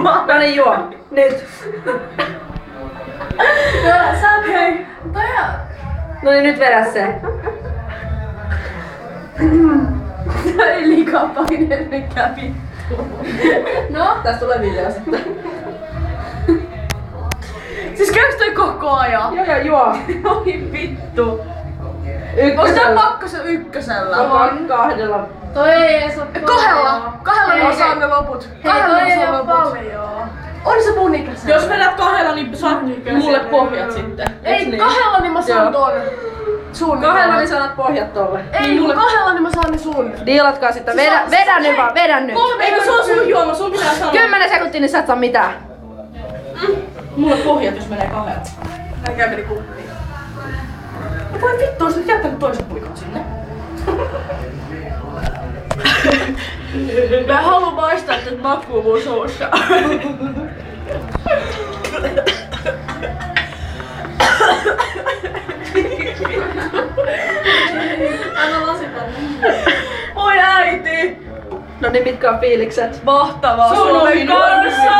No niin, juo. Nyt. Hei. No niin, nyt vedä se. Ei liikaa paine mikään vittu. No, tästä tulee video sitten. Siis käykö toi koko ajan? Joo, juo. Oi vittu. Ykkösellä. Onks tää pakkasella ykkösellä? Kahdella. Toi ei edes oo Kahdella mä saan ne loput. Hei, Kahdella toi mä ei saan oo loput. paljon. On se mun ikäisenä. Jos vedät kahdella, niin saat mulle pohjat sitten. Ei, Eiks kahdella niin mä saan Joo. ton. Sun. Kahdella niin sanat pohjat tolle. Ei, kun kahdella niin mä saan ne sun. Diilatkaa sitten. Vedä nyt vaan, vedä nyt. Eikö se on sun juoma, sun pitää sanoa. 10 sekuntia, niin sä et saa mitään. Mulle pohjat, jos menee kahdella. Näkää meni kumpiin. No voi vittu, olis nyt jättänyt toiset puikot sinne. Mä haluun maistaa tätä makua mun suussa. Anna lasipan. Oi äiti! No niin, mitkä on fiilikset? Mahtavaa Sun Suomen ohi kanssa!